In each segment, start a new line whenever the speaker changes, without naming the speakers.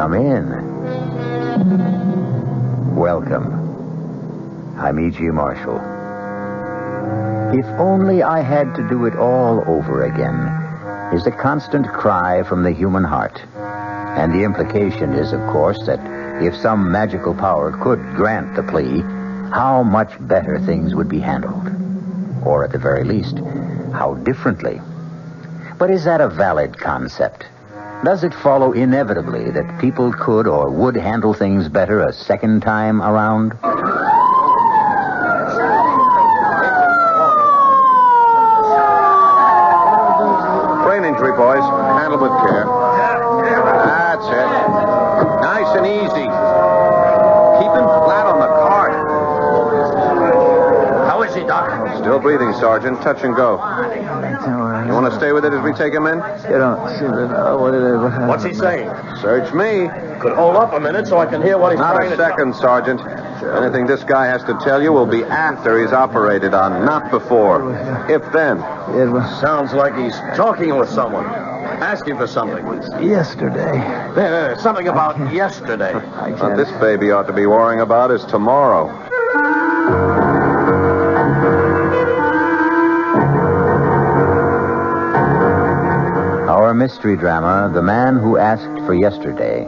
Come in. Welcome. I'm E.G. Marshall. If only I had to do it all over again is a constant cry from the human heart. And the implication is, of course, that if some magical power could grant the plea, how much better things would be handled. Or at the very least, how differently. But is that a valid concept? Does it follow inevitably that people could or would handle things better a second time around?
Brain injury, boys. Handle with care. That's it. Nice and easy. Keep him flat on the cart.
How is he, Doc?
Still breathing, Sergeant. Touch and go. You want to stay with it as we take him in?
What's he saying?
Search me.
Could hold up a minute so I can hear what he's
Not
trying
a
to
second, Sergeant. Anything this guy has to tell you will be after he's operated on, not before. If then.
Sounds like he's talking with someone. Asking for something.
Yesterday.
There, something about yesterday.
What this baby ought to be worrying about is tomorrow.
Our mystery drama, The Man Who Asked for Yesterday,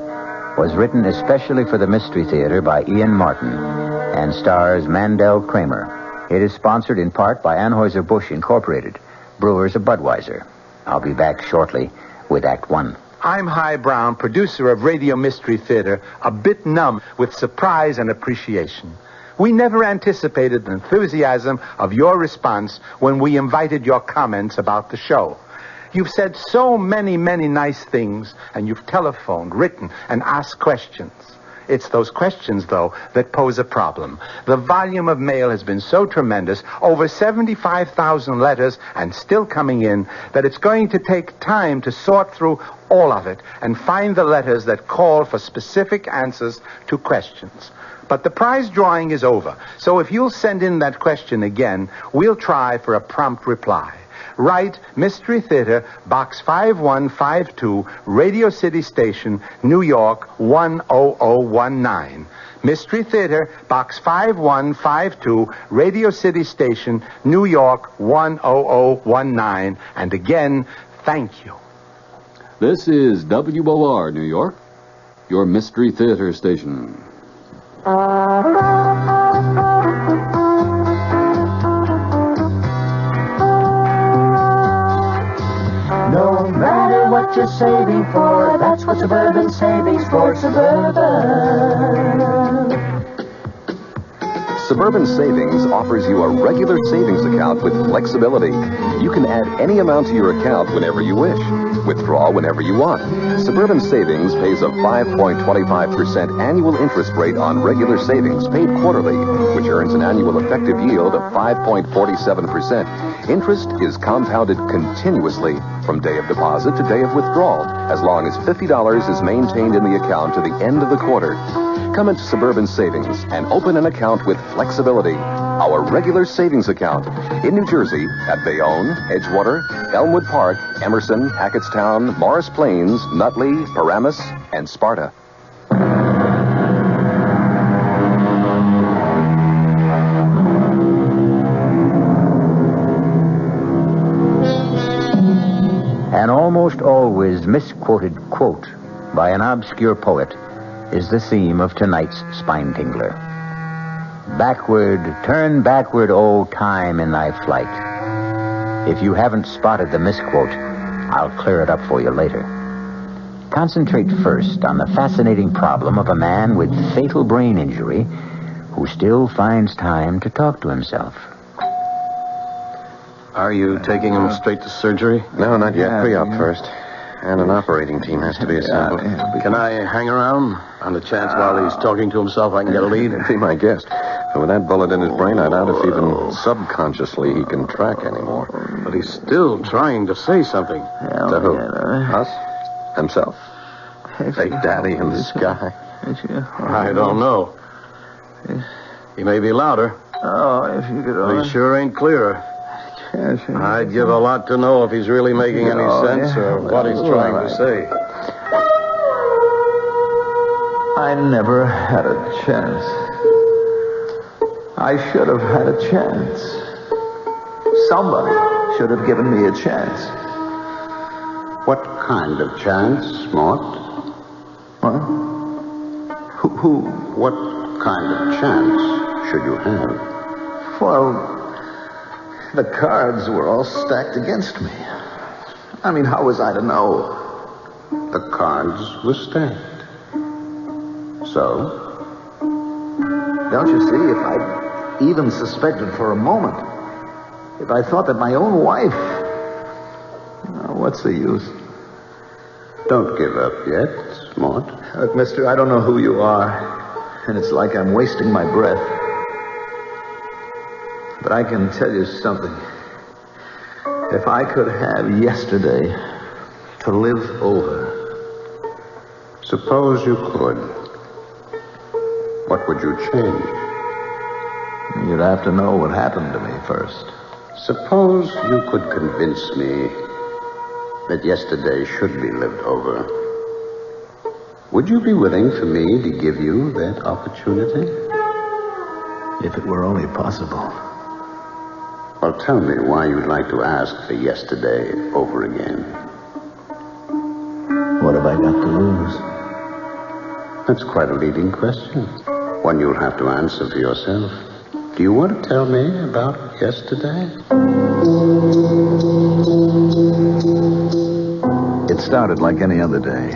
was written especially for the Mystery Theater by Ian Martin and stars Mandel Kramer. It is sponsored in part by Anheuser-Busch Incorporated, brewers of Budweiser. I'll be back shortly with Act One.
I'm Himan Brown, producer of Radio Mystery Theater, a bit numb with surprise and appreciation. We never anticipated the enthusiasm of your response when we invited your comments about the show. You've said so many, many nice things, and you've telephoned, written, and asked questions. It's those questions, though, that pose a problem. The volume of mail has been so tremendous, over 75,000 letters, and still coming in, that it's going to take time to sort through all of it and find the letters that call for specific answers to questions. But the prize drawing is over, so if you'll send in that question again, we'll try for a prompt reply. Write Mystery Theater, Box 5152, Radio City Station, New York 10019. Mystery Theater, Box 5152, Radio City Station, New York 10019. And again, thank you.
This is WOR, New York, your Mystery Theater station.
No matter what you're saving for, that's what Suburban Savings for Suburban.
Suburban Savings offers you a regular savings account with flexibility. You can add any amount to your account whenever you wish. Withdraw whenever you want. Suburban Savings pays a 5.25% annual interest rate on regular savings paid quarterly, which earns an annual effective yield of 5.47%. Interest is compounded continuously from day of deposit to day of withdrawal, as long as $50 is maintained in the account to the end of the quarter. Come into Suburban Savings and open an account with flexibility. Our regular savings account in New Jersey at Bayonne, Edgewater, Elmwood Park, Emerson, Hackettstown, Morris Plains, Nutley, Paramus, and Sparta.
An almost always misquoted quote by an obscure poet is the theme of tonight's Spine Tingler. Backward, turn backward, O time in thy flight. If you haven't spotted the misquote, I'll clear it up for you later. Concentrate first on the fascinating problem of a man with fatal brain injury who still finds time to talk to himself.
Are you taking him straight to surgery?
No, not yet. Pre-op first. And an operating team has to be assembled.
Can I hang around? On the chance while he's talking to himself I can get a lead?
Be my guest. But with that bullet in his brain, I doubt if even subconsciously he can track anymore.
But he's still trying to say something.
To who? Us? Himself? Big Daddy in the sky?
I don't know. He may be louder.
Oh, if you could
But he sure ain't clearer. I'd give a lot to know if he's really making any sense or what he's trying to say.
I never had a chance. I should have had a chance. Somebody should have given me a chance.
What kind of chance, Mort?
What? Who?
What kind of chance should you have?
Well, the cards were all stacked against me. I mean, how was I to know?
The cards were stacked. So?
Don't you see, if I'd even suspected for a moment, if I thought that my own wife... what's the use?
Don't give up yet, Mort.
Look, mister, I don't know who you are, and it's like I'm wasting my breath. But I can tell you something. If I could have yesterday to live over...
Suppose you could. What would you change?
You'd have to know what happened to me first.
Suppose you could convince me that yesterday should be lived over. Would you be willing for me to give you that opportunity?
If it were only possible.
Well, tell me why you'd like to ask for yesterday over again.
What have I got to lose?
That's quite a leading question. One you'll have to answer for yourself. Do you want to tell me about yesterday?
It started like any other day.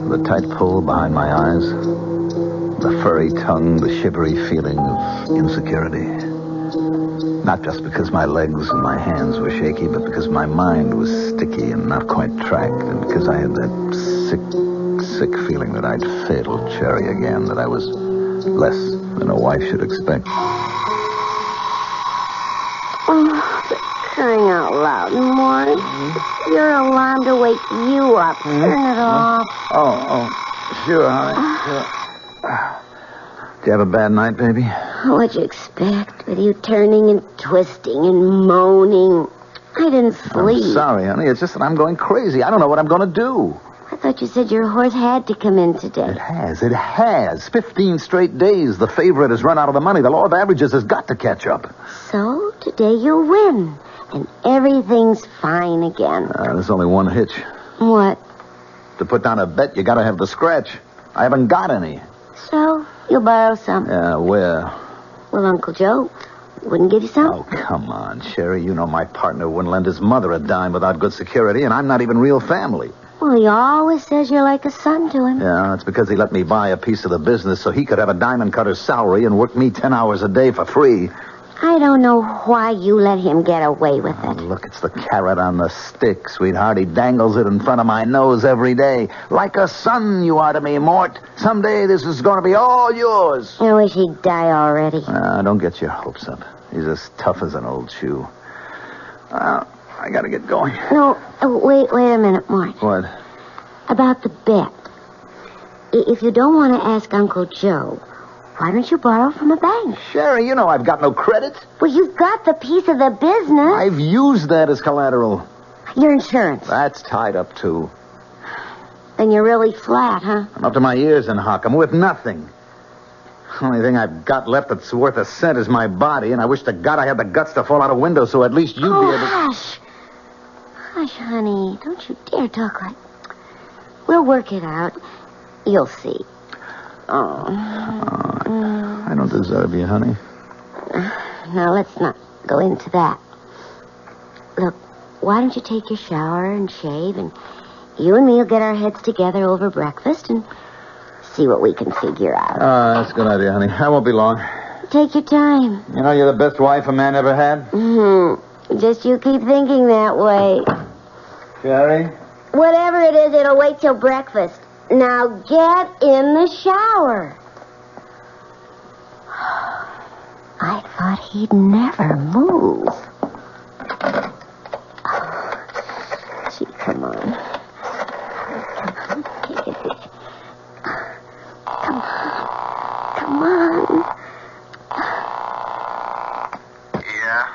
The tight pull behind my eyes, the furry tongue, the shivery feeling of insecurity. Not just because my legs and my hands were shaky, but because my mind was sticky and not quite tracked, and because I had that sick feeling that I'd failed Cherry again, that I was less than a wife should expect.
Crying out loud, Mort. Your alarm to wake you up. Turn it off.
Oh, sure, honey. Sure. Did you have a bad night, baby?
What'd you expect with you turning and twisting and moaning? I didn't sleep.
I'm sorry, honey. It's just that I'm going crazy. I don't know what I'm going to do.
I thought you said your horse had to come in today.
It has. 15 straight days. The favorite has run out of the money. The law of averages has got to catch up.
So, today you'll win. And everything's fine again.
There's only one hitch.
What?
To put down a bet, you got to have the scratch. I haven't got any.
So, you'll borrow some.
Yeah, where?
Well, Uncle Joe wouldn't give you some.
Oh, come on, Sherry. You know my partner wouldn't lend his mother a dime without good security, and I'm not even real family.
Well, he always says you're like a son to him.
Yeah, that's because he let me buy a piece of the business so he could have a diamond cutter's salary and work me 10 hours a day for free.
I don't know why you let him get away with it.
Look, it's the carrot on the stick, sweetheart. He dangles it in front of my nose every day. Like a son you are to me, Mort. Someday this is going to be all yours.
I wish he'd die already.
Don't get your hopes up. He's as tough as an old shoe. I got to get going.
No, wait a minute, Mort.
What?
About the bet. If you don't want to ask Uncle Joe, why don't you borrow from a bank?
Sherry, you know I've got no credit.
Well, you've got the piece of the business.
I've used that as collateral.
Your insurance.
That's tied up, too.
Then you're really flat, huh?
I'm up to my ears in hock. I'm worth nothing. The only thing I've got left that's worth a cent is my body, and I wish to God I had the guts to fall out a window so at least you'd be able to...
Hush, honey. Don't you dare talk like... We'll work it out. You'll see.
I don't deserve you, honey.
Now, let's not go into that. Look, why don't you take your shower and shave, and you and me will get our heads together over breakfast and see what we can figure out.
That's a good idea, honey. I won't be long.
Take your time.
You know you're the best wife a man ever had?
Mm-hmm. Just you keep thinking that way.
Sherry?
Whatever it is, it'll wait till breakfast. Now get in the shower. I thought he'd never move. Gee, come on. Come on.
Yeah?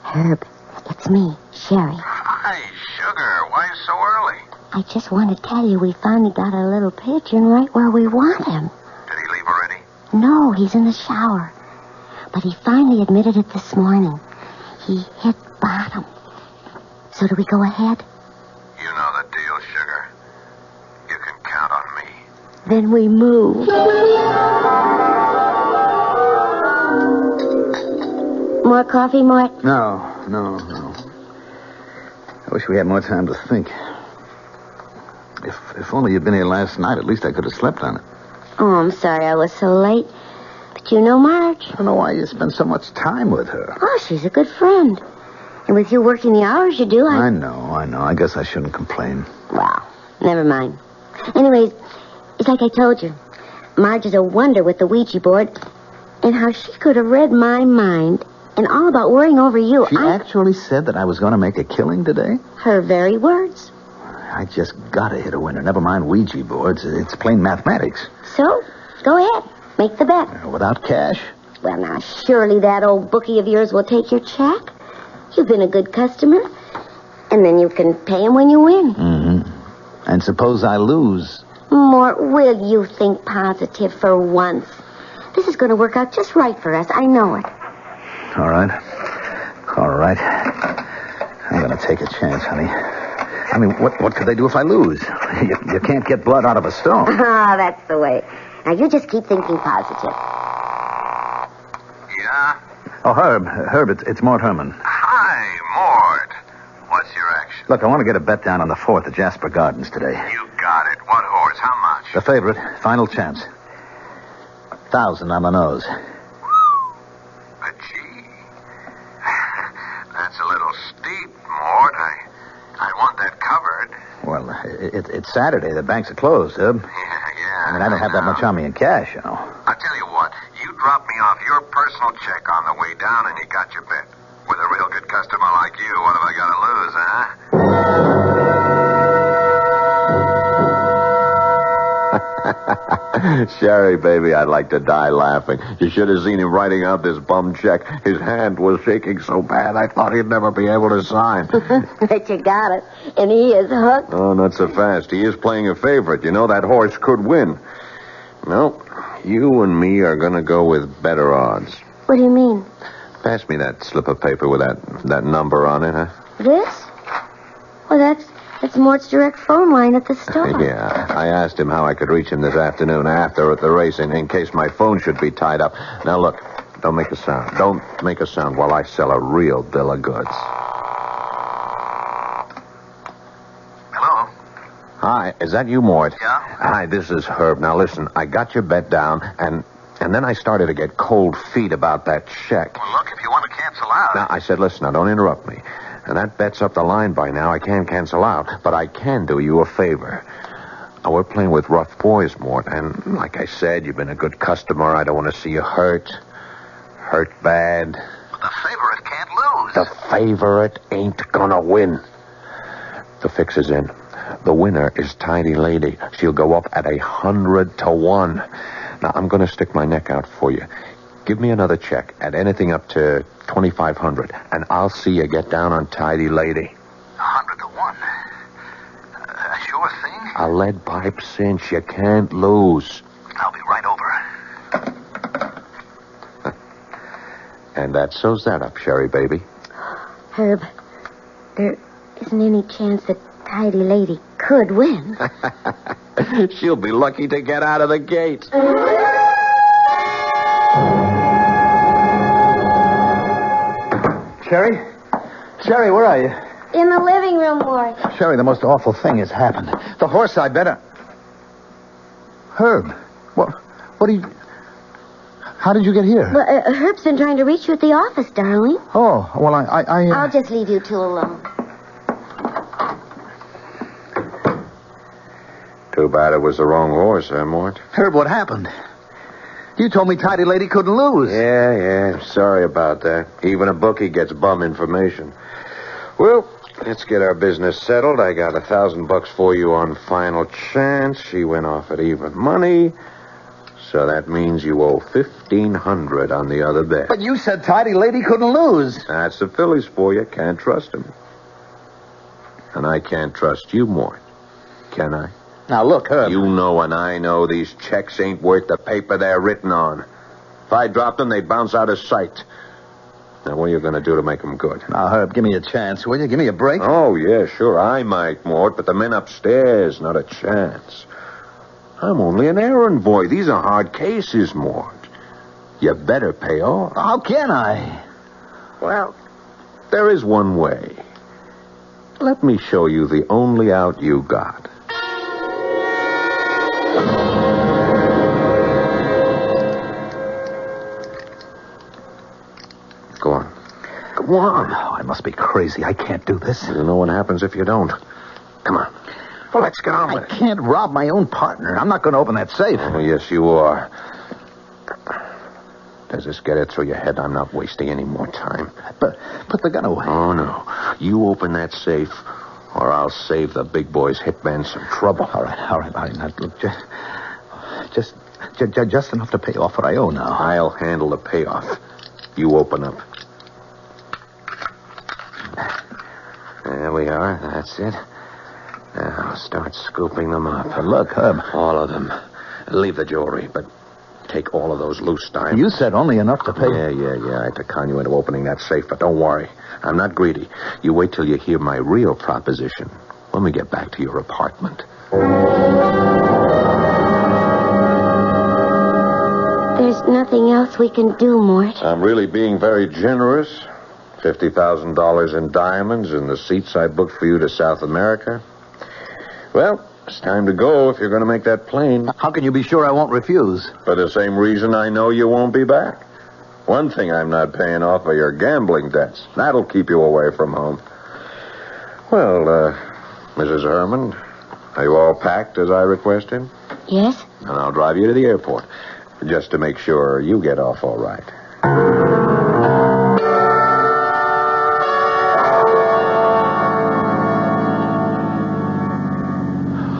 Herb, it's me, Sherry.
Hi, Sugar. Why so early?
I I just want to tell you we finally got our little pigeon right where we want him.
Did he leave already?
No, he's in the shower. But he finally admitted it this morning. He hit bottom. So do we go ahead?
You know the deal, sugar. You can count on me.
Then we move. More coffee, Mort?
No. I wish we had more time to think. If only you'd been here last night, at least I could have slept on it.
Oh, I'm sorry I was so late. But you know Marge.
I don't know why you spend so much time with her.
Oh, she's a good friend. And with you working the hours you do,
I know. I guess I shouldn't complain.
Well, never mind. Anyways, it's like I told you. Marge is a wonder with the Ouija board. And how she could have read my mind and all about worrying over you.
She actually said that I was going to make a killing today?
Her very words.
I just got to hit a winner. Never mind Ouija boards. It's plain mathematics.
So, go ahead. Make the bet.
Without cash?
Well, now, surely that old bookie of yours will take your check. You've been a good customer. And then you can pay him when you win.
Mm-hmm. And suppose I lose?
Mort, will you think positive for once? This is going to work out just right for us. I know it.
All right. I'm going to take a chance, honey. I mean, what could they do if I lose? You can't get blood out of a stone.
Ah, that's the way. Now, you just keep thinking positive.
Yeah?
Oh, Herb, it's Mort Herman.
Hi, Mort. What's your action?
Look, I want to get a bet down on the 4th at Jasper Gardens today.
You got it. What horse? How much?
The favorite. Final chance. 1,000 on the nose.
But gee. That's a little steep, Mort. I want that covered.
Well, it's Saturday. The banks are closed, Herb.
Yeah.
I mean, I don't have that much on me in cash, you know.
I'll tell you what. You drop me off your personal check on the way down and you got your bet. With a real good customer like you, what have I got to lose, huh?
Sherry, baby, I'd like to die laughing. You should have seen him writing out this bum check. His hand was shaking so bad I thought he'd never be able to sign.
Bet you got it. And he is hooked.
Oh, not so fast. He is playing a favorite. You know, that horse could win. No, you and me are going to go with better odds.
What do you mean?
Pass me that slip of paper with that number on it, huh?
This? Well, that's Mort's direct phone line at the store.
Yeah, I asked him how I could reach him this afternoon after at the race in case my phone should be tied up. Now, look, don't make a sound. Don't make a sound while I sell a real bill of goods.
Hello?
Hi, is that you, Mort?
Yeah?
Hi, this is Herb. Now, listen, I got your bet down, and then I started to get cold feet about that check.
Well, look, if you want to cancel out...
Now, I said, listen, now, don't interrupt me. And that bet's up the line by now. I can't cancel out, but I can do you a favor. Now, we're playing with rough boys, Mort, and like I said, you've been a good customer. I don't want to see you hurt bad.
But the favorite can't lose.
The favorite ain't gonna win. The fix is in. The winner is Tidy Lady. She'll go up at 100 to 1. Now, I'm gonna stick my neck out for you. Give me another check at anything up to 2,500, and I'll see you get down on Tidy Lady.
100 to 1. A sure thing?
A lead pipe cinch. You can't lose.
I'll be right over.
And that sews that up, Sherry, baby.
Herb, there isn't any chance that Tidy Lady could win.
She'll be lucky to get out of the gate.
Sherry, where are you?
In the living room, Mort.
Sherry, the most awful thing has happened. The horse I bet. Herb, what are you... How did you get here?
Well, Herb's been trying to reach you at the office, darling.
Oh, well,
I'll just leave you two alone.
Too bad it was the wrong horse, Mort?
Herb, what happened? You told me Tidy Lady couldn't lose.
Yeah. Sorry about that. Even a bookie gets bum information. Well, let's get our business settled. I got $1,000 for you on final chance. She went off at even money. So that means you owe $1,500 on the other bet.
But you said Tidy Lady couldn't lose.
That's the fillies for you. Can't trust them. And I can't trust you, Mort. can I?
Now, look, Herb.
You know and I know these checks ain't worth the paper they're written on. If I dropped them, they'd bounce out of sight. Now, what are you going to do to make them good?
Now, Herb, give me a chance, will you? Give me a break.
Oh, yeah, sure, I might, Mort, but the men upstairs, not a chance. I'm only an errand boy. These are hard cases, Mort. You better pay off.
How can I?
Well, there is one way. Let me show you the only out you got. Go on. Go on.
Oh, I must be crazy. I can't do this.
You know what happens if you don't. Come on. Well, let's get on with it.
I can't rob my own partner. I'm not going to open that safe.
Oh, yes, you are. Does this get it through your head? I'm not wasting any more time.
But put the gun away.
Oh, no. You open that safe, or I'll save the big boy's hitman some trouble.
All right. Now, look, just enough to pay off what I owe now.
I'll handle the payoff. You open up. There we are. That's it. Now, start scooping them up.
But look, Herb.
All of them. Leave the jewelry, but take all of those loose diamonds.
You said only enough to pay.
Yeah. I had to con you into opening that safe, but don't worry. I'm not greedy. You wait till you hear my real proposition when we get back to your apartment.
There's nothing else we can do, Mort.
I'm really being very generous. $50,000 in diamonds and the seats I booked for you to South America. Well, it's time to go if you're going to make that plane.
How can you be sure I won't refuse?
For the same reason I know you won't be back. One thing I'm not paying off are your gambling debts. That'll keep you away from home. Well, Mrs. Herman, are you all packed as I requested?
Yes?
And I'll drive you to the airport, just to make sure you get off all right.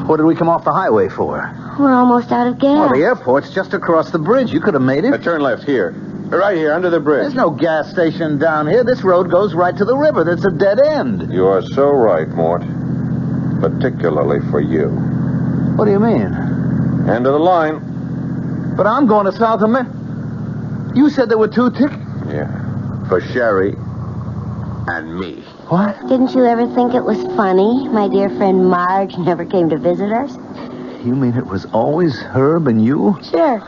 What did we come off the highway for?
We're almost out of gas.
Well, the airport's just across the bridge. You could have made it.
Turn left here. Right here, under the bridge.
There's no gas station down here. This road goes right to the river. That's a dead end.
You are so right, Mort. Particularly for you.
What do you mean?
End of the line.
But I'm going to South America. You said there were 2 tickets?
Yeah. For Sherry and me.
What?
Didn't you ever think it was funny? My dear friend Marge never came to visit us.
You mean it was always Herb and you?
Sure.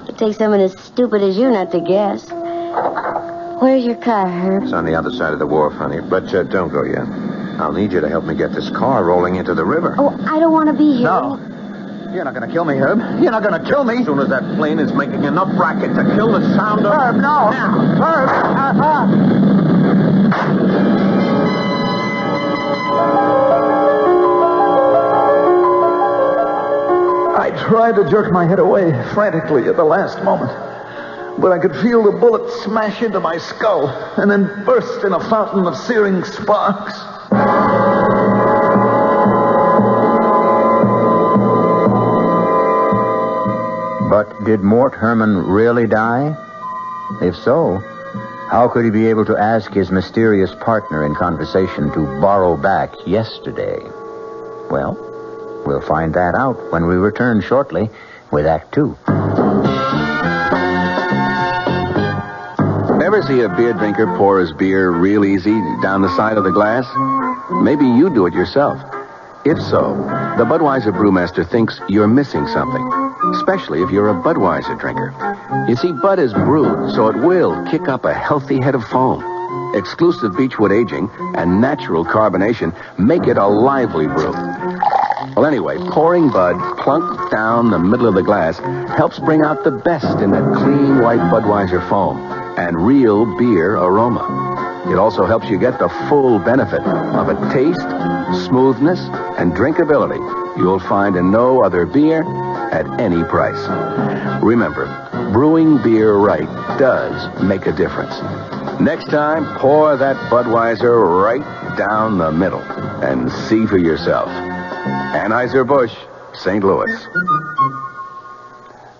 It takes someone as stupid as you not to guess. Where's your car, Herb?
It's on the other side of the wharf, honey. But don't go yet. I'll need you to help me get this car rolling into the river.
Oh, I don't want to be here.
No. You're not going to kill me, Herb. You're not going to kill me.
As soon as that plane is making enough racket to kill the sound of...
Herb, no.
Now.
Herb. I tried to jerk my head away frantically at the last moment, but I could feel the bullet smash into my skull and then burst in a fountain of searing sparks.
But did Mort Herman really die? If so, how could he be able to ask his mysterious partner in conversation to borrow back yesterday? Well, we'll find that out when we return shortly with Act 2.
Ever see a beer drinker pour his beer real easy down the side of the glass? Maybe you do it yourself. If so, the Budweiser brewmaster thinks you're missing something, especially if you're a Budweiser drinker. You see, Bud is brewed, so it will kick up a healthy head of foam. Exclusive beechwood aging and natural carbonation make it a lively brew. Well, anyway, pouring Bud plunk down the middle of the glass helps bring out the best in that clean white Budweiser foam and real beer aroma. It also helps you get the full benefit of a taste, smoothness, and drinkability you'll find in no other beer at any price. Remember, brewing beer right does make a difference. Next time, pour that Budweiser right down the middle and see for yourself. Anheuser-Busch, St. Louis.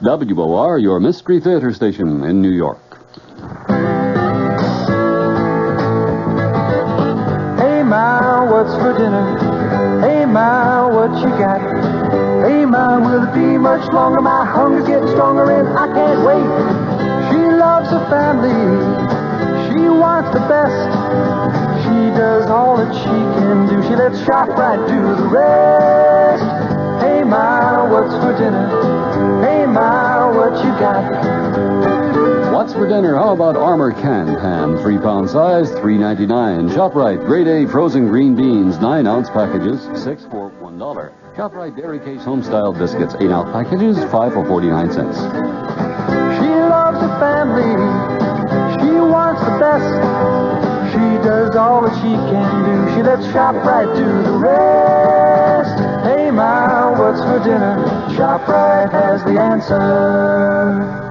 WOR, your Mystery Theater station in New York.
Hey, Ma, what's for dinner? Hey, Ma, what you got? Hey, Ma, will it be much longer? My hunger's getting stronger and I can't wait. She loves her family. She wants the best. She does all that she can do. She lets ShopRite do the rest. Hey, Ma, what's for dinner? Hey, Ma, what you got?
What's for dinner? How about Armour canned ham, 3-pound size, $3.99. ShopRite, grade A frozen green beans, 9-ounce packages, 6 for $1. ShopRite Dairy Case Homestyle biscuits, 8-ounce packages, 5 for 49 cents.
She loves her family. She wants the best. She does all that she can do. She lets ShopRite do the rest. Hey, Ma, what's for dinner? ShopRite has the answer.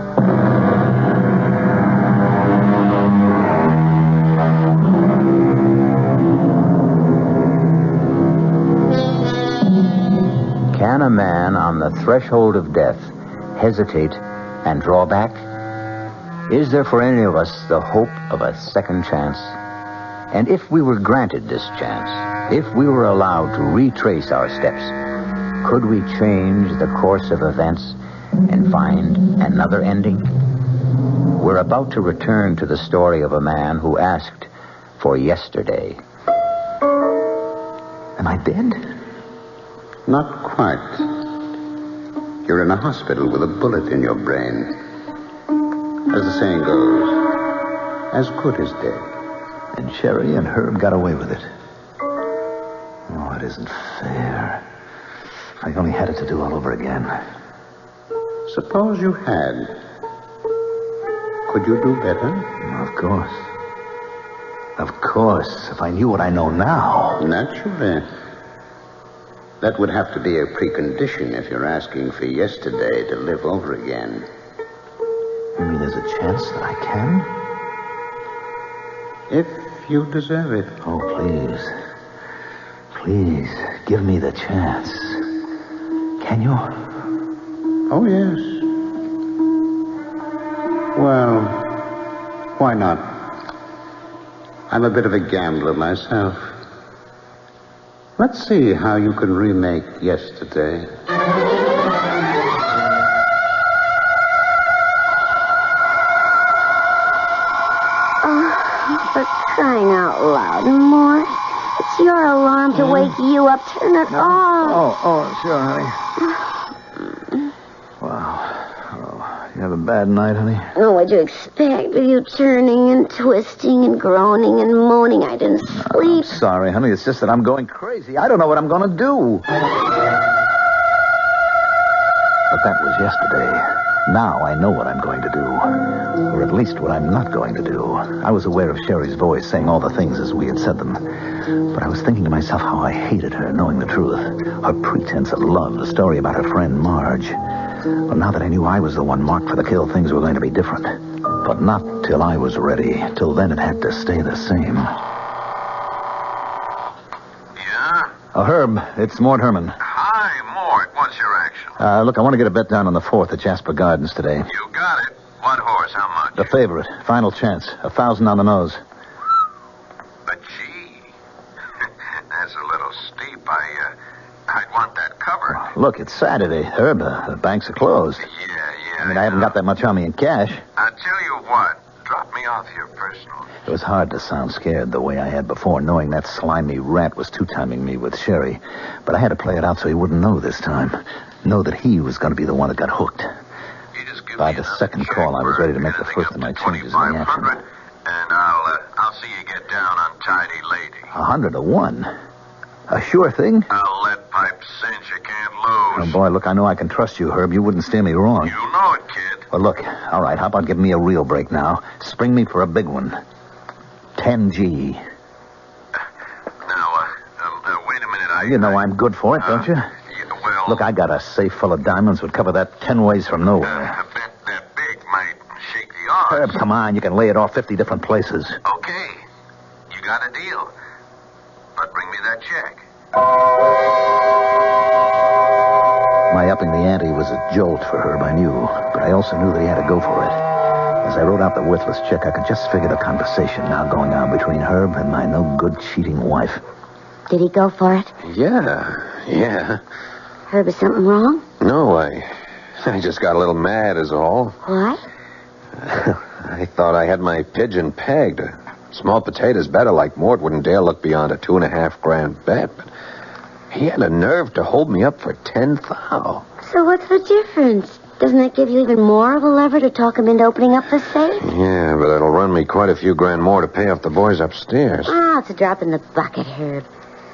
Can a man on the threshold of death hesitate and draw back? Is there for any of us the hope of a second chance? And if we were granted this chance, if we were allowed to retrace our steps, could we change the course of events and find another ending? We're about to return to the story of a man who asked for yesterday.
Am I dead? Not quite. You're in a hospital with a bullet in your brain. As the saying goes, as good as dead.
And Sherry and Herb got away with it. Oh, it isn't fair. If I only had it to do all over again.
Suppose you had. Could you do better?
Of course. Of course, if I knew what I know now.
Naturally. That would have to be a precondition if you're asking for yesterday to live over again.
You mean there's a chance that I can?
If you deserve it.
Oh, please. Please, give me the chance. Can you?
Oh, yes. Well, why not? I'm a bit of a gambler myself. Let's see how you can remake yesterday.
Oh, for crying out loud, Morris. It's your alarm to wake you up. Turn it off.
Oh, sure, honey. Wow. Oh, you have a bad night, honey?
Oh, what'd you expect with you turning and twisting and groaning and moaning? I didn't sleep.
I'm sorry, honey. It's just that I'm going crazy. I don't know what I'm going to do. But that was yesterday. Now I know what I'm going to do. Or at least what I'm not going to do. I was aware of Sherry's voice saying all the things as we had said them. But I was thinking to myself how I hated her, knowing the truth. Her pretense of love, the story about her friend Marge. Well, now that I knew I was the one marked for the kill, things were going to be different. But not till I was ready. Till then it had to stay the same.
Yeah?
Oh, Herb, it's Mort Herman.
Hi, Mort. What's your action?
Look, I want to get a bet down on the 4th at Jasper Gardens today.
You got it. What horse? How much?
The favorite. Final chance. 1,000 on the nose.
But gee, that's a little steep. I'd want that covered.
Look, it's Saturday, Herb. The banks are closed.
Yeah.
I mean, I haven't got that much on me in cash.
I'll tell you what. Drop me off your personal.
It was hard to sound scared the way I had before, knowing that slimy rat was two-timing me with Sherry. But I had to play it out so he wouldn't know this time. Know that he was going to be the one that got hooked.
You just give
By
me
the
another
second
check
call, I was ready to make the
anything
first
up
of my
to
changes in the action.
2,500, and I'll see you get down on Tidy Lady.
100 to 1. A sure thing?
I'll let pipe cinch. You can't lose.
Oh, boy, look, I know I can trust you, Herb. You wouldn't steer me wrong.
You know it, kid.
Well, look, all right, how about giving me a real break now? Spring me for a big one. 10G.
Now, wait a minute.
You know I'm good for it, don't you?
Yeah, well...
Look, I got a safe full of diamonds would cover that 10 ways from nowhere.
I bet that big might shake the odds.
Herb, come on, you can lay it off 50 different places.
Okay. You got a deal. But bring me that check.
My upping the ante was a jolt for Herb, I knew. But I also knew that he had to go for it. As I wrote out the worthless check, I could just figure the conversation now going on between Herb and my no-good cheating wife.
Did he go for it?
Yeah.
Herb, is something wrong?
No, I just got a little mad is all.
What?
I thought I had my pigeon pegged. Small potatoes better, like Mort wouldn't dare look beyond a $2.5 grand bet. But he had a nerve to hold me up for 10 thou.
So what's the difference? Doesn't that give you even more of a lever to talk him into opening up the safe?
Yeah, but it'll run me quite a few grand more to pay off the boys upstairs.
It's a drop in the bucket, Herb.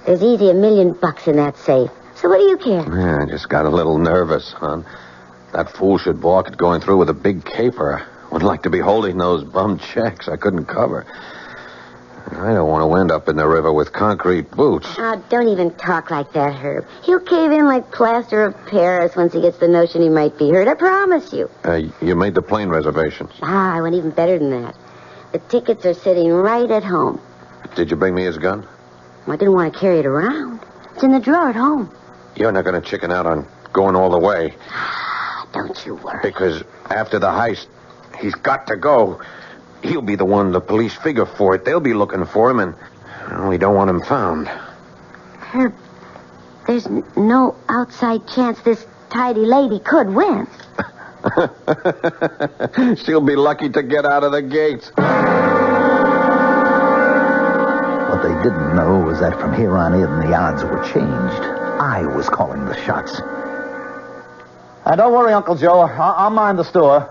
There's easy $1 million in that safe. So what do you care?
Yeah, I just got a little nervous, hon. That fool should balk at going through with a big caper. Wouldn't like to be holding those bum checks I couldn't cover. I don't want to end up in the river with concrete boots.
Oh, don't even talk like that, Herb. He'll cave in like plaster of Paris once he gets the notion he might be hurt. I promise you.
You made the plane reservations.
I went even better than that. The tickets are sitting right at home.
Did you bring me his gun?
Well, I didn't want to carry it around. It's in the drawer at home.
You're not going to chicken out on going all the way.
Don't you worry.
Because after the heist, he's got to go. He'll be the one the police figure for it. They'll be looking for him, and we don't want him found.
Herb, there's no outside chance this tidy lady could win.
She'll be lucky to get out of the gates.
What they didn't know was that from here on in, the odds were changed. I was calling the shots.
Don't worry, Uncle Joe. I'll mind the store.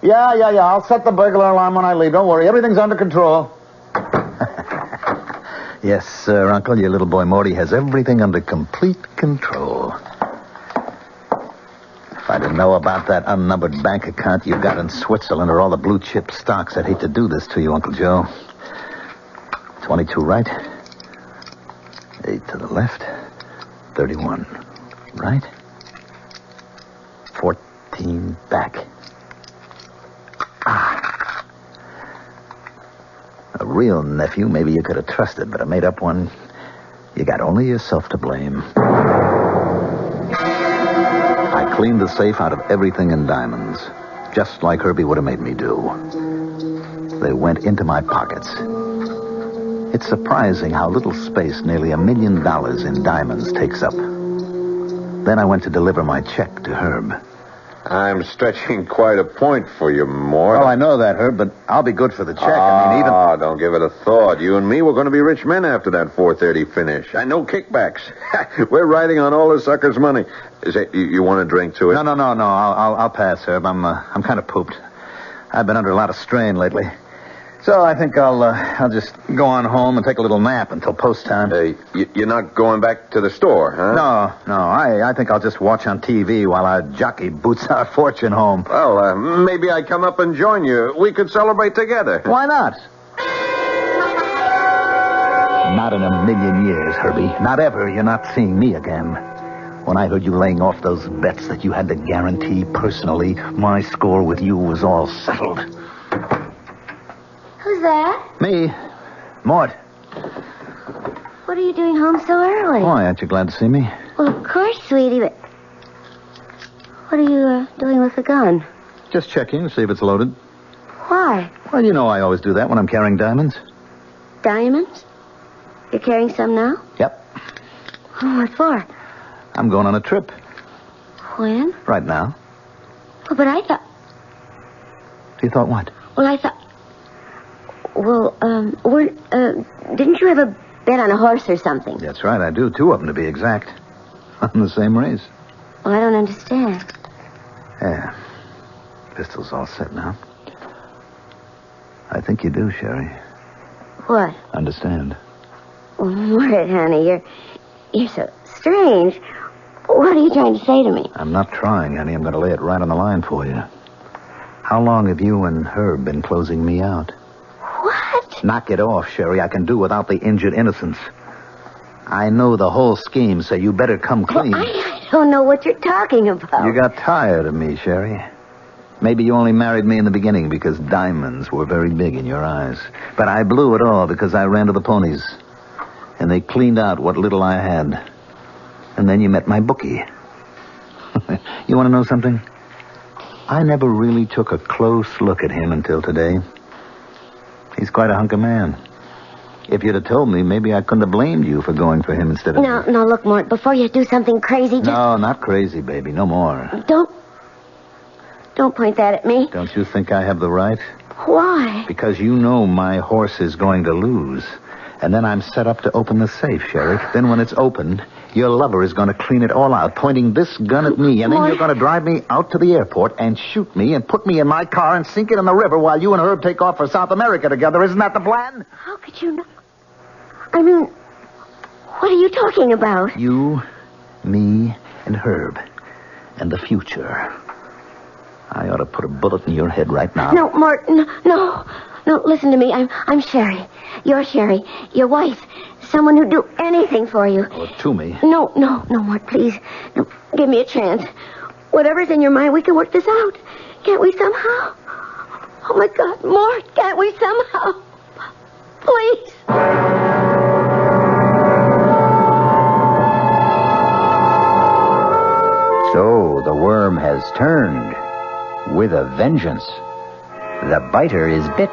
Yeah. I'll set the burglar alarm when I leave. Don't worry. Everything's under control.
Yes, sir, Uncle. Your little boy Morty has everything under complete control. If I didn't know about that unnumbered bank account you've got in Switzerland or all the blue chip stocks, I'd hate to do this to you, Uncle Joe. 22 right. 8 to the left. 31 right. 14 back. A real nephew, maybe you could have trusted, but a made-up one, you got only yourself to blame. I cleaned the safe out of everything in diamonds, just like Herbie would have made me do. They went into my pockets. It's surprising how little space nearly $1 million in diamonds takes up. Then I went to deliver my check to Herb.
I'm stretching quite a point for you, Mort.
Oh, I know that, Herb, but I'll be good for the check.
Don't give it a thought. You and me, we're going to be rich men after that 4:30 finish. And no kickbacks. We're riding on all the suckers' money. You want a drink to it?
No. I'll pass, Herb. I'm kind of pooped. I've been under a lot of strain lately. So I think I'll just go on home and take a little nap until post time.
You're not going back to the store, huh?
No. I think I'll just watch on TV while our jockey boots our fortune home.
Well, maybe I come up and join you. We could celebrate together.
Why not? Not in a million years, Herbie. Not ever. You're not seeing me again. When I heard you laying off those bets that you had to guarantee personally, my score with you was all settled.
Who's that?
Me. Mort.
What are you doing home so early?
Why, aren't you glad to see me?
Well, of course, sweetie, but... What are you doing with the gun?
Just checking to see if it's loaded.
Why?
Well, you know I always do that when I'm carrying diamonds.
Diamonds? You're carrying some now?
Yep.
Oh, what for?
I'm going on a trip.
When?
Right now.
Oh, but I thought...
You thought what?
Well, I thought... Well, didn't you have a bet on a horse or something?
That's right, I do. 2 of them, to be exact. On the same race.
Well, I don't understand.
Yeah. Pistol's all set now. I think you do, Sherry.
What?
Understand.
Well, Mort, honey, you're so strange. What are you trying to say to me?
I'm not trying, honey. I'm going to lay it right on the line for you. How long have you and Herb been closing me out?
What?
Knock it off, Sherry. I can do without the injured innocence. I know the whole scheme, so you better come clean.
Well, I don't know what you're talking about.
You got tired of me, Sherry. Maybe you only married me in the beginning because diamonds were very big in your eyes. But I blew it all because I ran to the ponies. And they cleaned out what little I had. And then you met my bookie. You want to know something? I never really took a close look at him until today. He's quite a hunk of man.
If you'd have told me, maybe I couldn't have blamed you for going for him instead of...
No, look, Mort, before you do something crazy, just...
No, not crazy, baby. No more.
Don't point that at me.
Don't you think I have the right?
Why?
Because you know my horse is going to lose. And then I'm set up to open the safe, Sheriff. Then when it's opened, your lover is going to clean it all out, pointing this gun at me. And then you're going to drive me out to the airport and shoot me and put me in my car and sink it in the river while you and Herb take off for South America together. Isn't that the plan?
How could you know? I mean, what are you talking about?
You, me, and Herb. And the future. I ought to put a bullet in your head right now.
No, Martin, no. No, listen to me. I'm Sherry. You're Sherry. Your wife. Someone who'd do anything for you.
Or to me.
No, Mort, please. No, give me a chance. Whatever's in your mind, we can work this out. Can't we somehow? Oh, my God, Mort, can't we somehow? Please.
So the worm has turned with a vengeance. The biter is bit.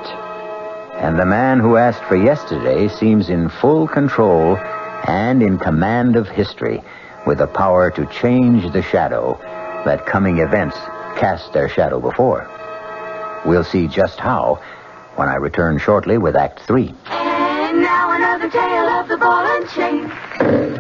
And the man who asked for yesterday seems in full control and in command of history, with the power to change the shadow that coming events cast their shadow before. We'll see just how when I return shortly with Act 3.
And now another tale of the ball and chain.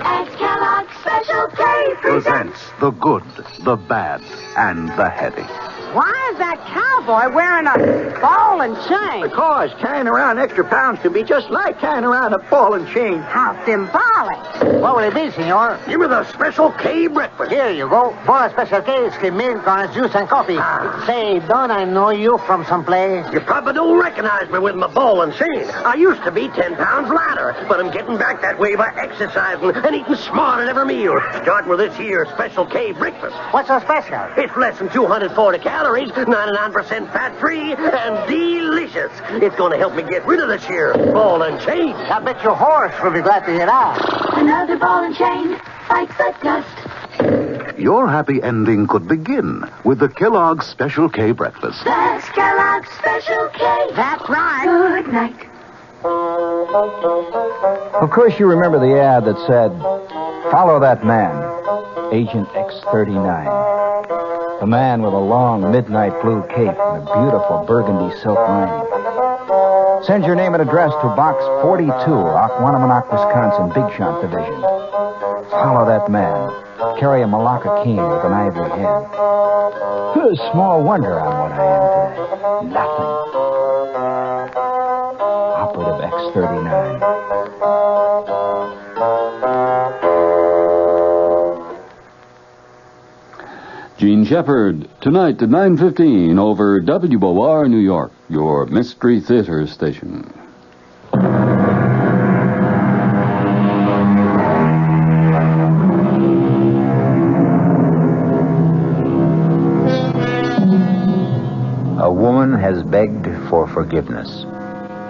As Kellogg's Special K presents
the good, the bad, and the heady.
Why is that cowboy wearing a ball and chain?
Because carrying around extra pounds can be just like carrying around a ball and chain.
How symbolic.
What will it be, senor?
Give me the Special K breakfast.
Here you go. For a Special K, skim milk on juice and coffee. Say, don't I know you from someplace?
You probably don't recognize me with my ball and chain. I used to be 10 pounds lighter, but I'm getting back that way by exercising and eating smart at every meal. Starting with this here Special K breakfast.
What's so special?
It's less than 240 calories, 99% fat-free, and delicious. It's going to help me get rid of this here ball and chain.
I bet your horse will be glad to hear that.
Another ball and chain bites the dust.
Your happy ending could begin with the Kellogg's Special K breakfast.
That's Kellogg's Special K.
That's right.
Good night.
Of course you remember the ad that said, "Follow that man, Agent X39. The man with a long midnight blue cape and a beautiful burgundy silk lining. Send your name and address to Box 42, Aquanamonoc, Wisconsin, Big Shot Division. Follow that man. Carry a Malacca cane with an ivory head. Small wonder I'm what I am today. Nothing. Operative X39.
Gene Shepard, tonight at 9:15 over WOR New York, your Mystery Theater station.
A woman has begged for forgiveness.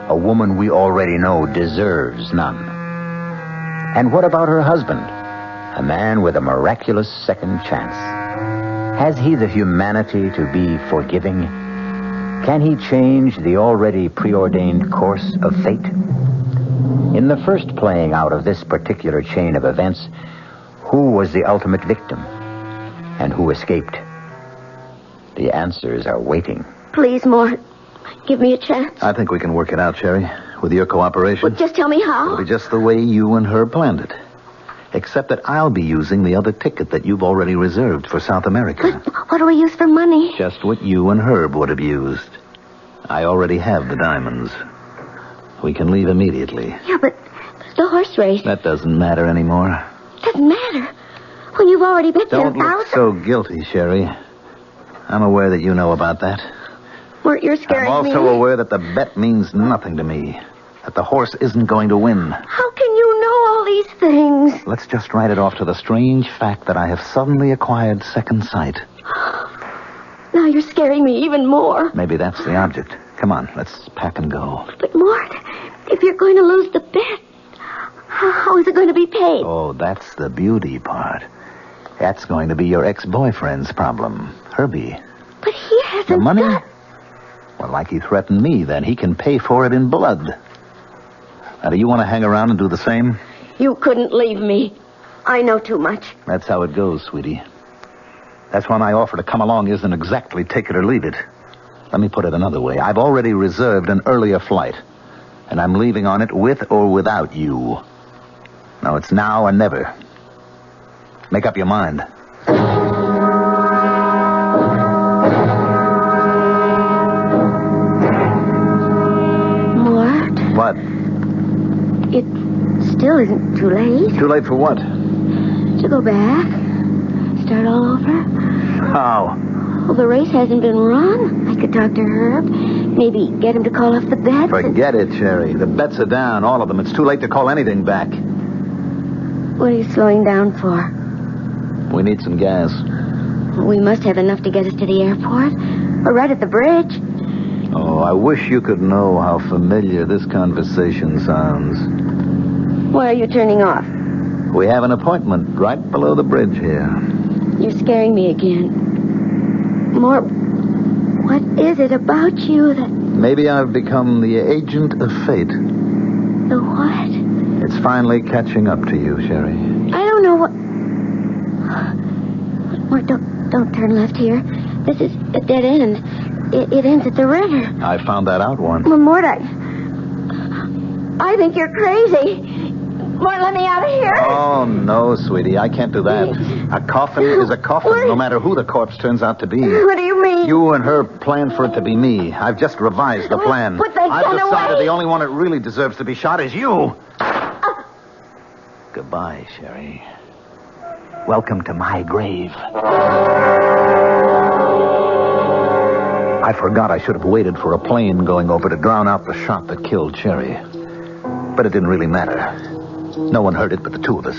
A woman we already know deserves none. And what about her husband? A man with a miraculous second chance. Has he the humanity to be forgiving? Can he change the already preordained course of fate? In the first playing out of this particular chain of events, who was the ultimate victim? And who escaped? The answers are waiting.
Please, Mort, give me a chance.
I think we can work it out, Sherry. With your cooperation.
Well, just tell me how.
It'll be just the way you and her planned it. Except that I'll be using the other ticket that you've already reserved for South America.
But what do we use for money?
Just what you and Herb would have used. I already have the diamonds. We can leave immediately.
Yeah, but the horse race.
That doesn't matter anymore.
Doesn't matter. When you've already bet
Don't
10,000.
look so guilty, Sherry. I'm aware that you know about that.
Mort, you're scaring
I'm
me.
also aware that the bet means nothing to me. That the horse isn't going to win.
How can you know all these things?
Let's just write it off to the strange fact that I have suddenly acquired second sight.
Now you're scaring me even more.
Maybe that's the object. Come on, let's pack and go.
But, Mort, if you're going to lose the bet, how is it going to be paid?
Oh, that's the beauty part. That's going to be your ex-boyfriend's problem, Herbie.
But he hasn't
The money?
got...
Well, like he threatened me, then he can pay for it in blood. Now, do you want to hang around and do the same?
You couldn't leave me. I know too much.
That's how it goes, sweetie. That's why my offer to come along isn't exactly take it or leave it. Let me put it another way. I've already reserved an earlier flight, and I'm leaving on it with or without you. Now, it's now or never. Make up your mind.
Mort?
What?
It still isn't too late.
Too late for what?
To go back? Start all over?
How?
Well, the race hasn't been run. I could talk to Herb. Maybe get him to call off the bets.
Forget it, Sherry. The bets are down, all of them. It's too late to call anything back.
What are you slowing down for?
We need some gas.
We must have enough to get us to the airport. We're right at the bridge.
Oh, I wish you could know how familiar this conversation sounds.
Why are you turning off?
We have an appointment right below the bridge here.
You're scaring me again. Mort, what is it about you that...
Maybe I've become the agent of fate.
The what?
It's finally catching up to you, Sherry.
I don't know what... Mort, don't turn left here. This is a dead end. It ends at the river.
I found that out once.
Well, Mort, I think you're crazy. Mort, let me out of here.
Oh, no, sweetie. I can't do that. A coffin is a coffin, no matter who the corpse turns out to be.
What do you mean?
You and her planned for it to be me. I've just revised the plan.
Put that
I've
gun
decided
away.
the only one that really deserves to be shot is you. Goodbye, Sherry. Welcome to my grave. I forgot I should have waited for a plane going over to drown out the shot that killed Sherry. But it didn't really matter. No one heard it but the two of us.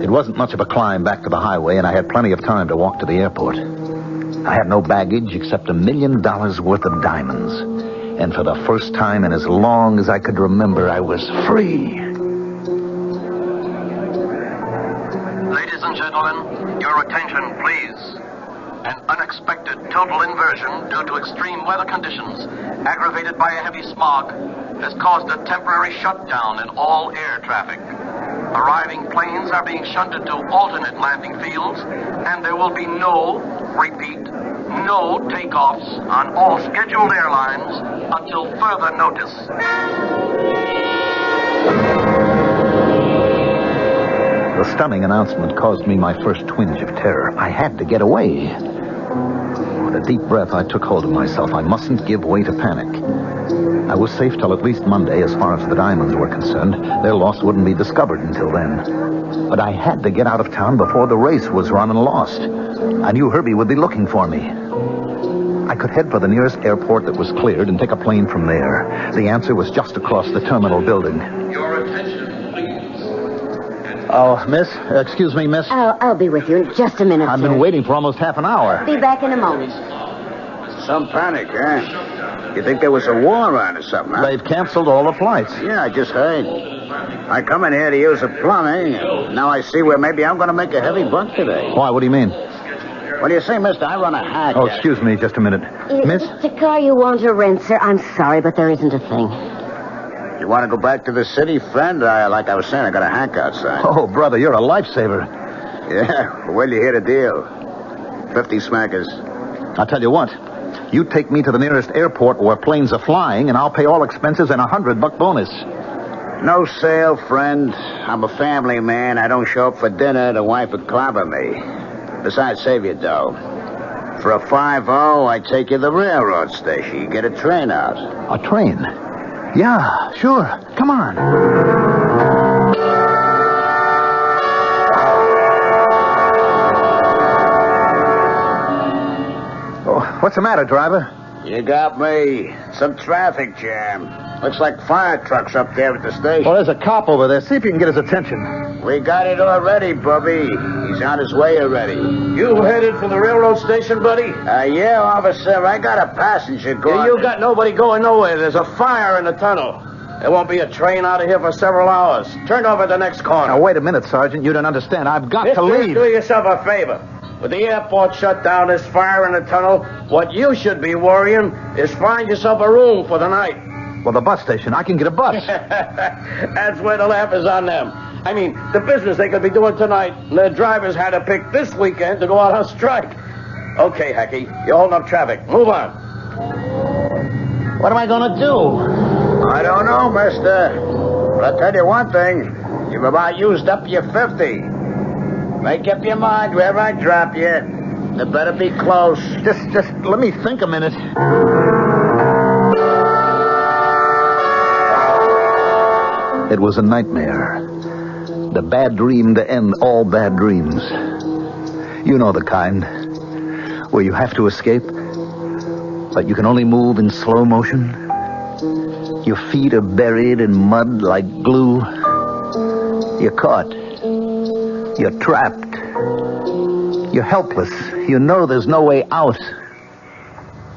It wasn't much of a climb back to the highway, and I had plenty of time to walk to the airport. I had no baggage except $1 million worth of diamonds. And for the first time in as long as I could remember, I was free.
Ladies and gentlemen, your attention, please. An unexpected total inversion due to extreme weather conditions, aggravated by a heavy smog, has caused a temporary shutdown in all air traffic. Arriving planes are being shunted to alternate landing fields, and there will be no takeoffs on all scheduled airlines until further notice.
The stunning announcement caused me my first twinge of terror. I had to get away. With a deep breath, I took hold of myself. I mustn't give way to panic. I was safe till at least Monday as far as the diamonds were concerned. Their loss wouldn't be discovered until then. But I had to get out of town before the race was run and lost. I knew Herbie would be looking for me. I could head for the nearest airport that was cleared and take a plane from there. The answer was just across the terminal building.
Your attention, please.
Oh, miss? Excuse me, miss?
I'll be with you in just a minute,
I've
sir.
been waiting for almost half an hour.
Be back in a moment.
Some panic, huh? You think there was a war on or something, huh?
They've canceled all the flights.
Yeah, I just heard. I come in here to use the plumbing, and now I see where maybe I'm going to make a heavy buck today.
Why? What do you mean?
What do you say, mister? I run a hack.
Oh, excuse me just a minute. Miss?
It's a car you want to rent, sir. I'm sorry, but there isn't a thing.
You want to go back to the city, friend? Like I was saying, I got a hack outside.
Oh, brother, you're a lifesaver.
Yeah, well, you hear the deal. 50 smackers.
I'll tell you what. You take me to the nearest airport where planes are flying, and I'll pay all expenses and $100 bonus.
No sale, friend. I'm a family man. I don't show up for dinner. The wife would clobber me. Besides, save your dough. For a 5-0, I take you to the railroad station. You get a train out.
A train? Yeah, sure. Come on. Oh, what's the matter, driver?
You got me. Some traffic jam. Looks like fire trucks up there at the station.
Well, there's a cop over there. See if you can get his attention.
We got it already, Bubby. He's on his way already.
You headed for the railroad station, buddy?
Yeah, officer. I got a passenger going.
You got nobody going nowhere. There's a fire in the tunnel. There won't be a train out of here for several hours. Turn over at the next corner.
Now, wait a minute, Sergeant. You don't understand. I've got to leave.
Do yourself a favor. With the airport shut down, this fire in the tunnel, what you should be worrying is find yourself a room for the night.
Well, the bus station. I can get a bus.
That's where the laugh is on them. I mean, the business they could be doing tonight, the drivers had to pick this weekend to go out on strike. Okay, Hacky, you're holding up traffic. Move on.
What am I going to do?
I don't know, mister. But I'll tell you one thing. You've about used up your 50. Make up your mind wherever I drop you. It better be close.
Just let me think a minute.
It was a nightmare. The bad dream to end all bad dreams. You know the kind. Where you have to escape, but you can only move in slow motion. Your feet are buried in mud like glue. You're caught. You're trapped. You're helpless. You know there's no way out.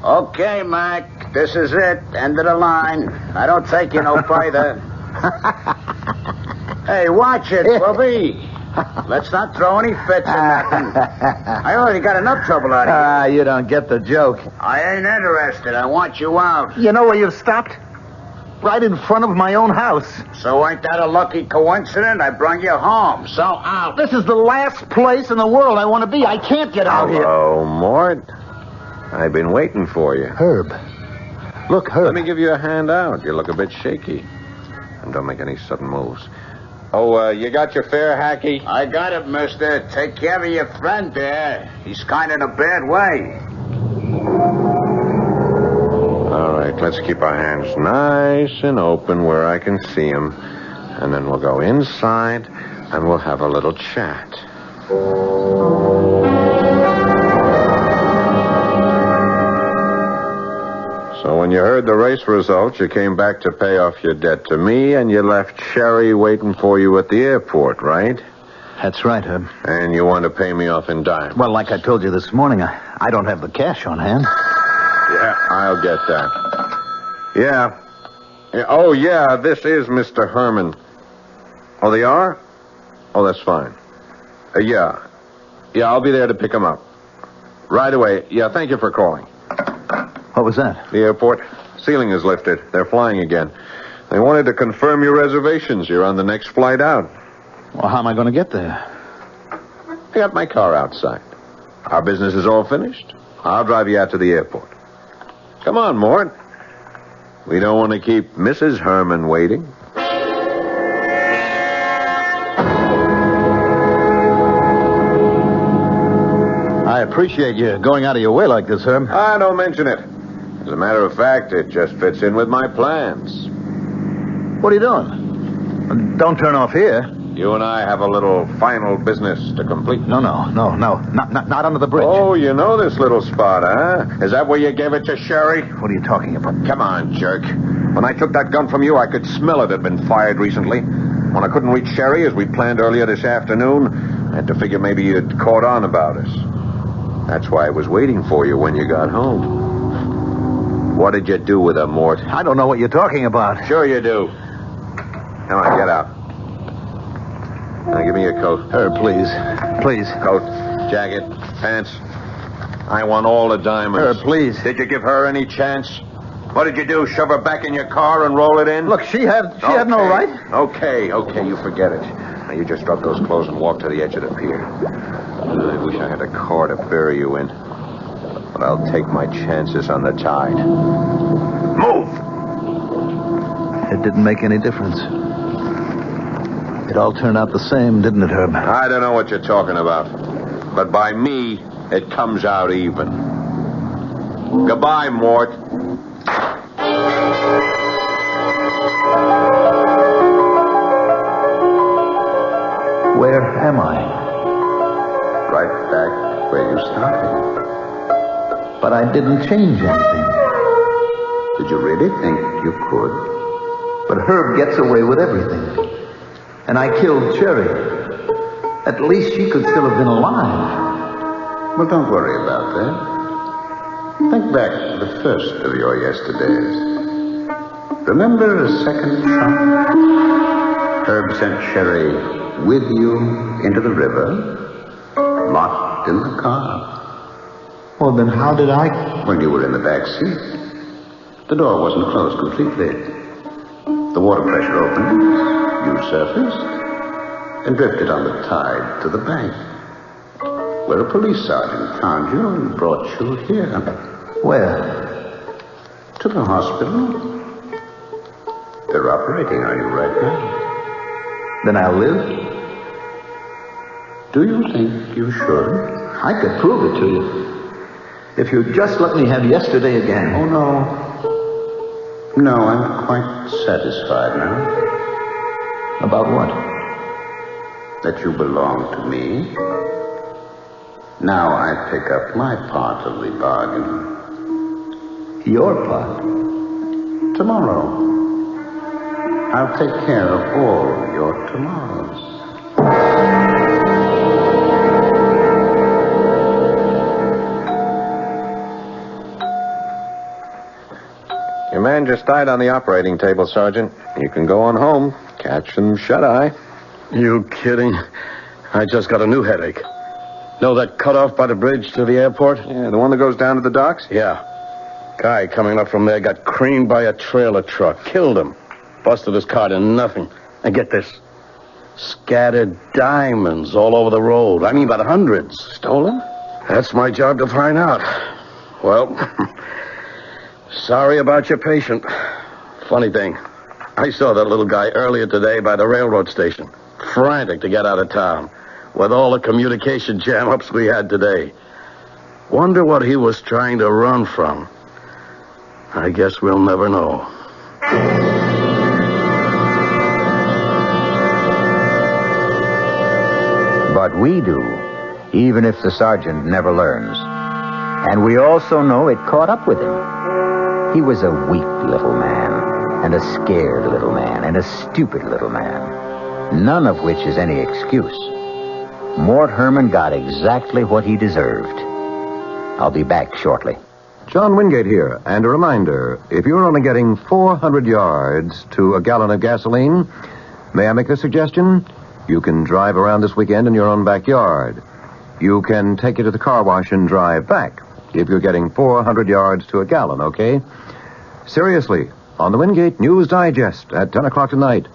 Okay, Mac. This is it. End of the line. I don't take you no further. Hey, watch it, Bobby. Let's not throw any fits or nothing. I already got enough trouble out of you.
You don't get the joke.
I ain't interested. I want you out.
You know where you've stopped? Right in front of my own house.
So ain't that a lucky coincidence? I brought you home. So out.
This is the last place in the world I want to be. I can't get out here.
Hello, Mort. I've been waiting for you.
Herb. Look, Herb.
Let me give you a hand out. You look a bit shaky. And don't make any sudden moves. Oh, you got your fare, Hacky?
I got it, mister. Take care of your friend there. He's kind of in a bad way.
All right, let's keep our hands nice and open where I can see him. And then we'll go inside and we'll have a little chat. So when you heard the race results, you came back to pay off your debt to me, and you left Sherry waiting for you at the airport, right?
That's right, Herb.
And you want to pay me off in dimes.
Well, like I told you this morning, I don't have the cash on hand.
Yeah, I'll get that. Yeah. Oh, yeah, this is Mr. Herman. Oh, they are? Oh, that's fine. Yeah. Yeah, I'll be there to pick him up. Right away. Yeah, thank you for calling.
What was that?
The airport. Ceiling is lifted. They're flying again. They wanted to confirm your reservations. You're on the next flight out.
Well, how am I going to get there?
I got my car outside. Our business is all finished. I'll drive you out to the airport. Come on, Mort. We don't want to keep Mrs. Herman waiting.
I appreciate you going out of your way like this, Herb.
Don't mention it. As a matter of fact, it just fits in with my plans.
What are you doing? Don't turn off here.
You and I have a little final business to complete.
No. Not under the bridge.
Oh, you know this little spot, huh? Is that where you gave it to Sherry?
What are you talking about?
Come on, jerk. When I took that gun from you, I could smell it had been fired recently. When I couldn't reach Sherry, as we planned earlier this afternoon, I had to figure maybe you'd caught on about us. That's why I was waiting for you when you got home. What did you do with her, Mort?
I don't know what you're talking about.
Sure you do. Come on, get out. Now, give me your coat.
Herb, please. Please.
Coat, jacket, pants. I want all the diamonds.
Herb, please.
Did you give her any chance? What did you do, shove her back in your car and roll it in?
Look, she had no right.
Okay, you forget it. Now, you just drop those clothes and walk to the edge of the pier. I wish I had a car to bury you in. But I'll take my chances on the tide. Move!
It didn't make any difference. It all turned out the same, didn't it, Herb?
I don't know what you're talking about. But by me, it comes out even. Goodbye, Mort.
Where am I?
Right back where you started.
But I didn't change anything.
Did you really think you could?
But Herb gets away with everything. And I killed Cherry. At least she could still have been alive.
Well, don't worry about that. Think back to the first of your yesterdays. Remember a second shot? Herb sent Sherry with you into the river, locked in the car.
Well, then how did I...
Well, you were in the back seat. The door wasn't closed completely. The water pressure opened, you surfaced, and drifted on the tide to the bank, where a police sergeant found you and brought you here.
Where?
To the hospital. They're operating on you right now.
Then I'll live?
Do you think you should?
I could prove it to you. If you'd just let me have yesterday again.
Oh, no. No, I'm quite satisfied now.
About what?
That you belong to me. Now I pick up my part of the bargain.
Your part?
Tomorrow. I'll take care of all your tomorrows.
Your man just died on the operating table, Sergeant. You can go on home. Catch some shut-eye.
You kidding? I just got a new headache. Know that cutoff by the bridge to the airport?
Yeah, the one that goes down to the docks?
Yeah. Guy coming up from there got creamed by a trailer truck. Killed him. Busted his car to nothing. And get this. Scattered diamonds all over the road. I mean, by the hundreds.
Stolen?
That's my job to find out. Well, sorry about your patient. Funny thing, I saw that little guy earlier today by the railroad station. Frantic to get out of town. With all the communication jam-ups we had today. Wonder what he was trying to run from. I guess we'll never know.
But we do, even if the sergeant never learns. And we also know it caught up with him. He was a weak little man, and a scared little man, and a stupid little man. None of which is any excuse. Mort Herman got exactly what he deserved. I'll be back shortly.
John Wingate here, and a reminder, if you're only getting 400 yards to a gallon of gasoline, may I make a suggestion? You can drive around this weekend in your own backyard. You can take it to the car wash and drive back if you're getting 400 yards to a gallon, okay? Seriously, on the Wingate News Digest at 10 o'clock tonight,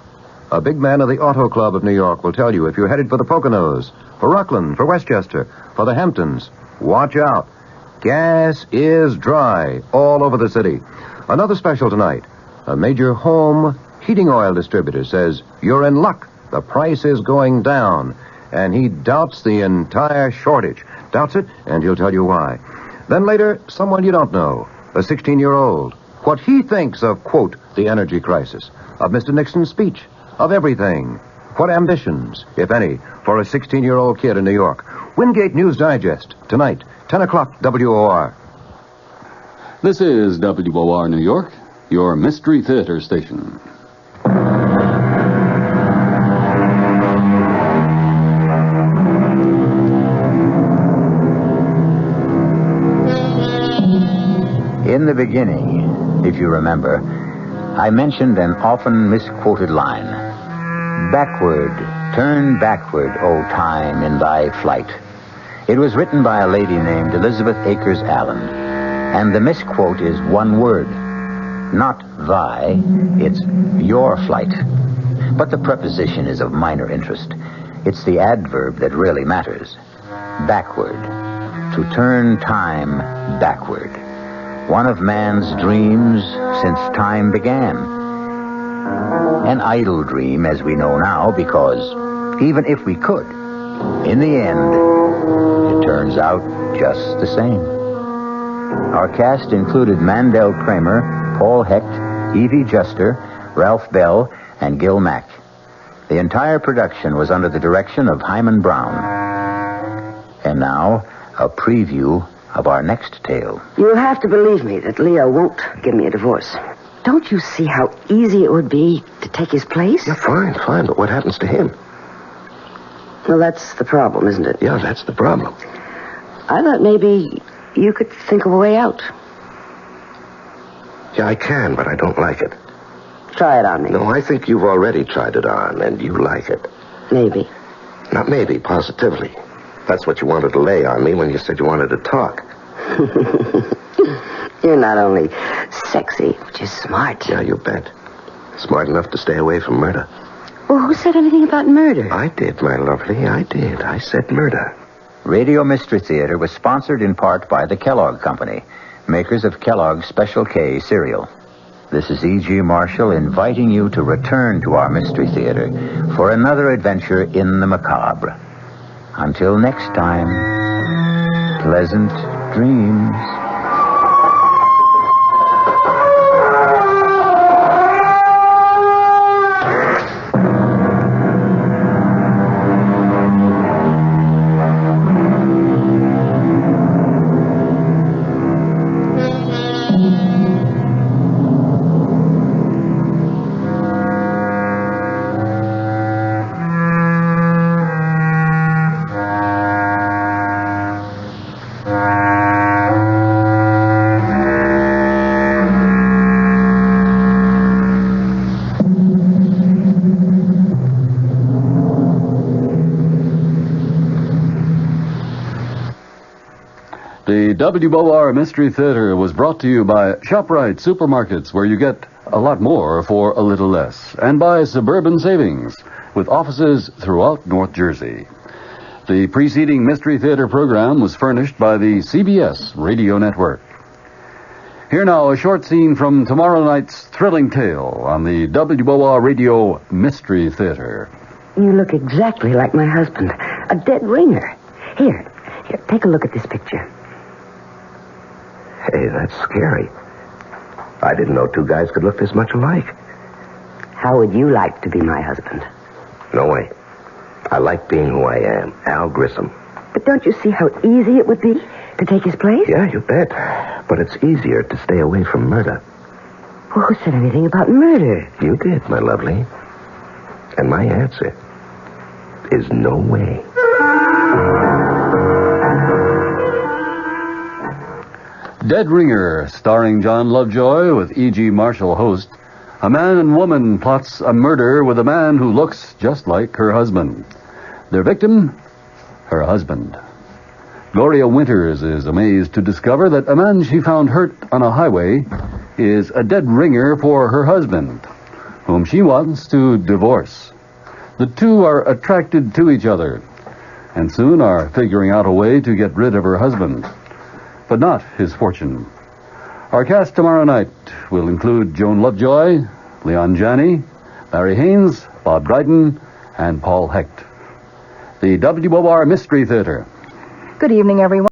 a big man of the Auto Club of New York will tell you if you're headed for the Poconos, for Rockland, for Westchester, for the Hamptons, watch out. Gas is dry all over the city. Another special tonight. A major home heating oil distributor says you're in luck. The price is going down. And he doubts the entire shortage. Doubts it, and he'll tell you why. Then later, someone you don't know, a 16-year-old. What he thinks of, quote, the energy crisis, of Mr. Nixon's speech, of everything. What ambitions, if any, for a 16-year-old kid in New York. Wingate News Digest, tonight, 10 o'clock, WOR.
This is WOR New York, your Mystery Theater station.
In the beginning, if you remember, I mentioned an often misquoted line. Backward, turn backward, O time, in thy flight. It was written by a lady named Elizabeth Akers Allen, and the misquote is one word. Not thy, it's your flight. But the preposition is of minor interest. It's the adverb that really matters. Backward. To turn time backward. One of man's dreams since time began. An idle dream, as we know now, because even if we could, in the end, it turns out just the same. Our cast included Mandel Kramer, Paul Hecht, Evie Juster, Ralph Bell, and Gil Mack. The entire production was under the direction of Himan Brown. And now, a preview of our next tale.
You'll have to believe me that Leo won't give me a divorce. Don't you see how easy it would be to take his place?
Yeah, fine, but what happens to him?
Well, that's the problem, isn't it?
Yeah, that's the problem.
I thought maybe you could think of a way out.
Yeah, I can, but I don't like it.
Try it on me.
No, I think you've already tried it on, and you like it.
Maybe.
Not maybe, positively. That's what you wanted to lay on me when you said you wanted to talk.
You're not only sexy, but you're smart.
Yeah, you bet. Smart enough to stay away from murder.
Well, who said anything about murder?
I did, my lovely. I did. I said murder.
Radio Mystery Theater was sponsored in part by the Kellogg Company, makers of Kellogg's Special K cereal. This is E.G. Marshall inviting you to return to our Mystery Theater for another adventure in the macabre. Until next time, pleasant dreams.
The WOR Mystery Theater was brought to you by ShopRite Supermarkets, where you get a lot more for a little less, and by Suburban Savings, with offices throughout North Jersey. The preceding Mystery Theater program was furnished by the CBS Radio Network. Here now, a short scene from tomorrow night's thrilling tale on the WOR Radio Mystery Theater.
You look exactly like my husband. A dead ringer. Here, take a look at this picture.
Hey, that's scary. I didn't know two guys could look this much alike.
How would you like to be my husband?
No way. I like being who I am, Al Grissom.
But don't you see how easy it would be to take his place?
Yeah, you bet. But it's easier to stay away from murder.
Well, who said anything about murder?
You did, my lovely. And my answer is no way.
Dead Ringer, starring John Lovejoy with E.G. Marshall host. A man and woman plots a murder with a man who looks just like her husband. Their victim, her husband. Gloria Winters is amazed to discover that a man she found hurt on a highway is a dead ringer for her husband, whom she wants to divorce. The two are attracted to each other, and soon are figuring out a way to get rid of her husband, but not his fortune. Our cast tomorrow night will include Joan Lovejoy, Leon Janney, Larry Haynes, Bob Dryden, and Paul Hecht. The WOR Mystery Theater.
Good evening, everyone.